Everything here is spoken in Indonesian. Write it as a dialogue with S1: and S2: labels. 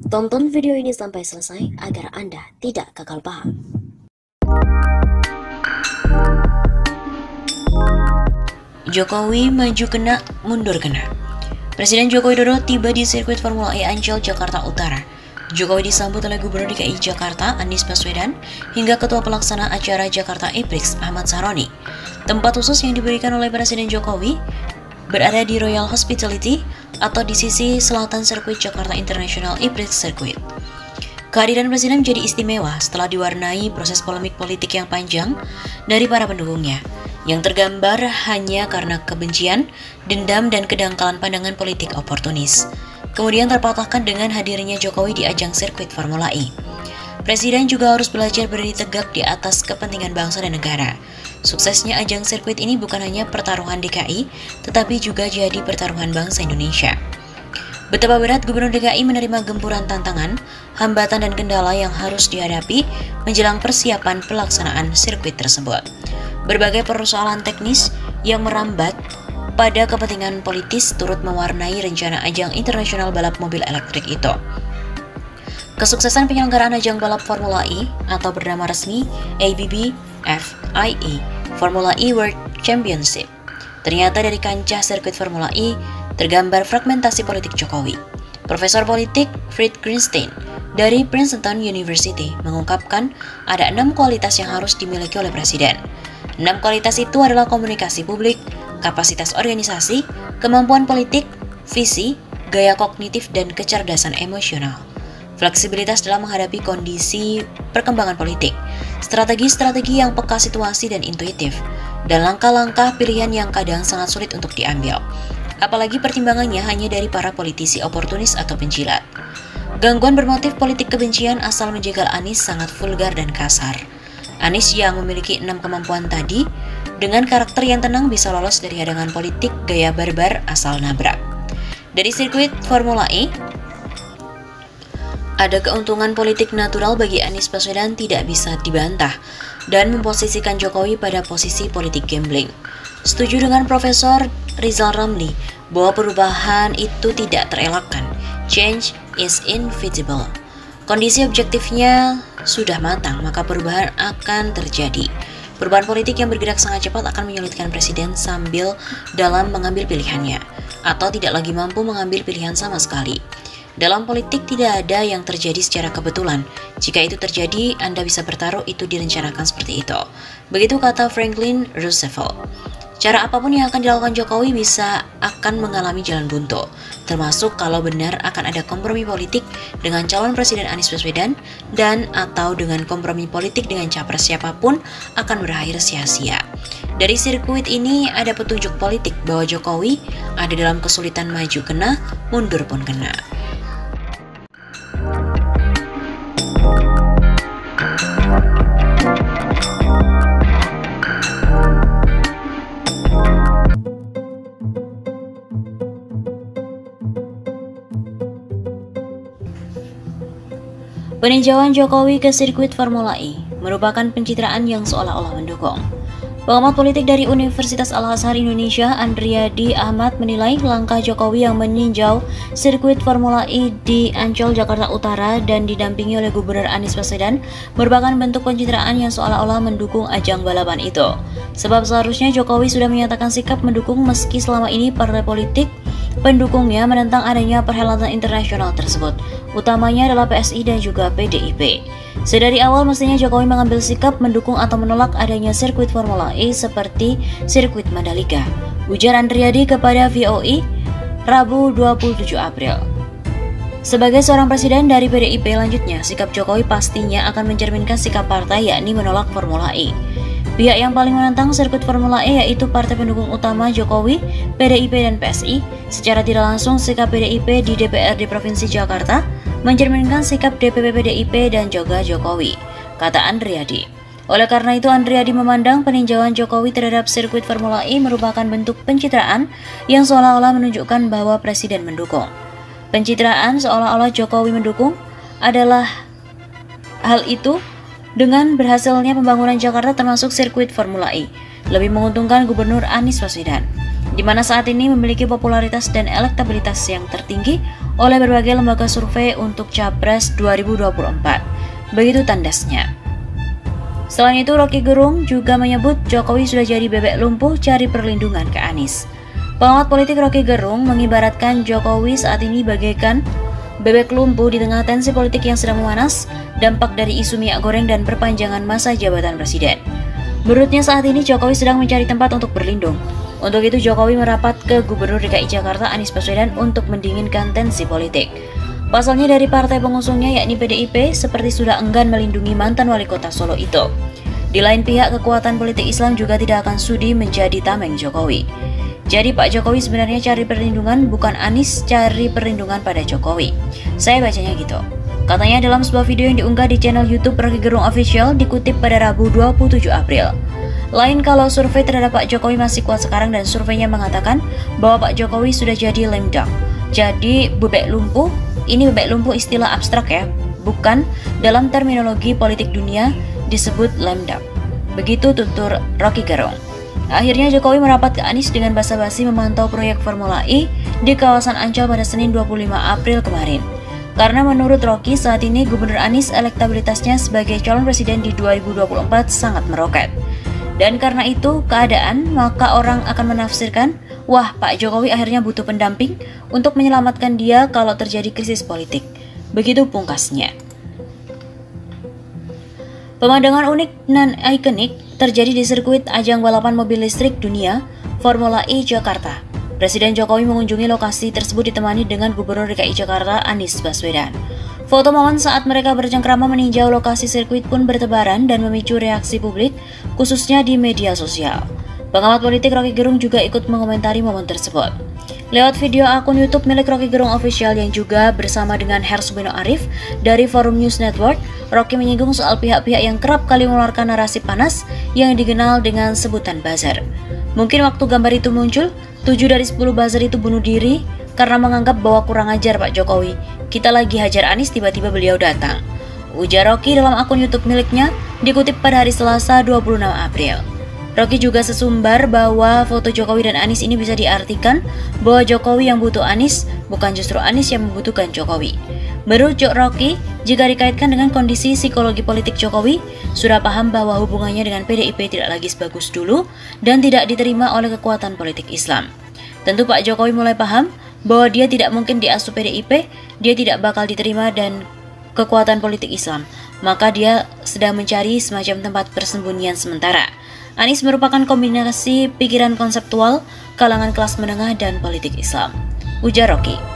S1: Tonton video ini sampai selesai agar Anda tidak gagal paham.
S2: Jokowi maju kena, mundur kena. Presiden Joko Widodo tiba di sirkuit Formula E Ancol, Jakarta Utara. Jokowi disambut oleh Gubernur DKI Jakarta Anies Baswedan hingga Ketua Pelaksana Acara Jakarta E-Prix Ahmad Saroni. Tempat khusus yang diberikan oleh Presiden Jokowi berada di Royal Hospitality atau di sisi selatan sirkuit Jakarta International E-Prix Circuit. Kehadiran Presiden menjadi istimewa setelah diwarnai proses polemik politik yang panjang dari para pendukungnya, yang tergambar hanya karena kebencian, dendam, dan kedangkalan pandangan politik oportunis. Kemudian terpatahkan dengan hadirnya Jokowi di ajang sirkuit Formula E. Presiden juga harus belajar berdiri tegak di atas kepentingan bangsa dan negara. Suksesnya ajang sirkuit ini bukan hanya pertaruhan DKI, tetapi juga jadi pertaruhan bangsa Indonesia. Betapa berat Gubernur DKI menerima gempuran tantangan, hambatan, dan kendala yang harus dihadapi menjelang persiapan pelaksanaan sirkuit tersebut. Berbagai persoalan teknis yang merambat pada kepentingan politis turut mewarnai rencana ajang internasional balap mobil elektrik itu. Kesuksesan penyelenggaraan ajang balap Formula E atau bernama resmi ABB FIA Formula E World Championship. Ternyata dari kancah sirkuit Formula E tergambar fragmentasi politik Jokowi. Profesor politik Fred Greenstein dari Princeton University mengungkapkan ada 6 kualitas yang harus dimiliki oleh Presiden. 6 kualitas itu adalah komunikasi publik, kapasitas organisasi, kemampuan politik, visi, gaya kognitif, dan kecerdasan emosional. Fleksibilitas dalam menghadapi kondisi perkembangan politik, strategi-strategi yang peka situasi dan intuitif, dan langkah-langkah pilihan yang kadang sangat sulit untuk diambil. Apalagi pertimbangannya hanya dari para politisi oportunis atau penjilat. Gangguan bermotif politik kebencian asal menjegal Anies sangat vulgar dan kasar. Anies yang memiliki 6 kemampuan tadi, dengan karakter yang tenang bisa lolos dari hadangan politik gaya barbar asal nabrak. Dari sirkuit Formula E, ada keuntungan politik natural bagi Anies Baswedan tidak bisa dibantah dan memposisikan Jokowi pada posisi politik gambling. Setuju dengan Profesor Rizal Ramli bahwa perubahan itu tidak terelakkan. Change is inevitable. Kondisi objektifnya sudah matang, maka perubahan akan terjadi. Perubahan politik yang bergerak sangat cepat akan menyulitkan Presiden sambil dalam mengambil pilihannya, atau tidak lagi mampu mengambil pilihan sama sekali. Dalam politik tidak ada yang terjadi secara kebetulan. Jika itu terjadi, Anda bisa bertaruh itu direncanakan seperti itu. Begitu kata Franklin Roosevelt. Cara apapun yang akan dilakukan Jokowi bisa akan mengalami jalan buntu, termasuk kalau benar akan ada kompromi politik dengan calon Presiden Anies Baswedan dan atau dengan kompromi politik dengan capres siapapun akan berakhir sia-sia. Dari sirkuit ini ada petunjuk politik bahwa Jokowi ada dalam kesulitan maju kena, mundur pun kena. Peninjauan Jokowi ke sirkuit Formula E merupakan pencitraan yang seolah-olah mendukung. Pengamat politik dari Universitas Al-Azhar Indonesia, Andriadi Ahmad, menilai langkah Jokowi yang meninjau sirkuit Formula E di Ancol, Jakarta Utara dan didampingi oleh Gubernur Anies Baswedan merupakan bentuk pencitraan yang seolah-olah mendukung ajang balapan itu. Sebab seharusnya Jokowi sudah menyatakan sikap mendukung meski selama ini partai politik pendukungnya menentang adanya perhelatan internasional tersebut, utamanya adalah PSI dan juga PDIP. Sedari awal mestinya Jokowi mengambil sikap mendukung atau menolak adanya sirkuit Formula E seperti sirkuit Mandalika, ujar Andriadi kepada VOE Rabu 27 April. Sebagai seorang presiden dari PDIP, lanjutnya sikap Jokowi pastinya akan mencerminkan sikap partai, yakni menolak Formula E. Pihak yang paling menentang sirkuit Formula E yaitu partai pendukung utama Jokowi, PDIP dan PSI. Secara tidak langsung sikap PDIP di DPRD Provinsi Jakarta mencerminkan sikap DPP PDIP dan juga Jokowi, kata Andriadi. Oleh karena itu, Andriadi memandang peninjauan Jokowi terhadap sirkuit Formula E merupakan bentuk pencitraan yang seolah-olah menunjukkan bahwa Presiden mendukung. Pencitraan seolah-olah Jokowi mendukung adalah hal itu dengan berhasilnya pembangunan Jakarta termasuk sirkuit Formula E lebih menguntungkan Gubernur Anies Baswedan, di mana saat ini memiliki popularitas dan elektabilitas yang tertinggi oleh berbagai lembaga survei untuk Capres 2024. Begitu tandasnya. Selain itu, Rocky Gerung juga menyebut Jokowi sudah jadi bebek lumpuh cari perlindungan ke Anies. Pengamat politik Rocky Gerung mengibaratkan Jokowi saat ini bagaikan bebek lumpuh di tengah tensi politik yang sedang memanas, dampak dari isu minyak goreng dan perpanjangan masa jabatan presiden. Menurutnya saat ini Jokowi sedang mencari tempat untuk berlindung. Untuk itu Jokowi merapat ke Gubernur DKI Jakarta Anies Baswedan untuk mendinginkan tensi politik. Pasalnya dari partai pengusungnya yakni PDIP seperti sudah enggan melindungi mantan wali kota Solo itu. Di lain pihak, kekuatan politik Islam juga tidak akan sudi menjadi tameng Jokowi. Jadi Pak Jokowi sebenarnya cari perlindungan, bukan Anies cari perlindungan pada Jokowi. Saya bacanya gitu. Katanya dalam sebuah video yang diunggah di channel YouTube Rocky Gerung Official dikutip pada Rabu 27 April. Lain kalau survei terhadap Pak Jokowi masih kuat sekarang dan surveinya mengatakan bahwa Pak Jokowi sudah jadi lame duck. Jadi bebek lumpuh, ini bebek lumpuh istilah abstrak ya, bukan dalam terminologi politik dunia disebut lame duck. Begitu tutur Rocky Gerung. Akhirnya Jokowi merapat ke Anies dengan basa-basi memantau proyek Formula E di kawasan Ancol pada Senin 25 April kemarin. Karena menurut Rocky saat ini Gubernur Anies elektabilitasnya sebagai calon presiden di 2024 sangat meroket. Dan karena itu keadaan, maka orang akan menafsirkan, wah Pak Jokowi akhirnya butuh pendamping untuk menyelamatkan dia kalau terjadi krisis politik. Begitu pungkasnya. Pemandangan unik dan ikonik terjadi di sirkuit ajang balapan mobil listrik dunia Formula E Jakarta. Presiden Jokowi mengunjungi lokasi tersebut ditemani dengan Gubernur DKI Jakarta Anies Baswedan. Foto momen saat mereka bercengkrama meninjau lokasi sirkuit pun bertebaran dan memicu reaksi publik, khususnya di media sosial. Pengamat politik Rocky Gerung juga ikut mengomentari momen tersebut. Lewat video akun YouTube milik Rocky Gerung Official yang juga bersama dengan Hersubino Arif dari Forum News Network, Rocky menyinggung soal pihak-pihak yang kerap kali mengeluarkan narasi panas yang dikenal dengan sebutan buzzer. Mungkin waktu gambar itu muncul, 7 dari 10 buzzer itu bunuh diri karena menganggap bahwa kurang ajar Pak Jokowi. Kita lagi hajar Anies, tiba-tiba beliau datang. Ujar Rocky dalam akun YouTube miliknya, dikutip pada hari Selasa 26 April. Rocky juga sesumbar bahwa foto Jokowi dan Anies ini bisa diartikan bahwa Jokowi yang butuh Anies, bukan justru Anies yang membutuhkan Jokowi. Menurut Rocky, jika dikaitkan dengan kondisi psikologi politik Jokowi, sudah paham bahwa hubungannya dengan PDIP tidak lagi sebagus dulu dan tidak diterima oleh kekuatan politik Islam. Tentu Pak Jokowi mulai paham bahwa dia tidak mungkin diasuh PDIP, dia tidak bakal diterima dan kekuatan politik Islam. Maka dia sedang mencari semacam tempat persembunyian sementara. Anies merupakan kombinasi pikiran konseptual, kalangan kelas menengah dan politik Islam. Ujar Rocky.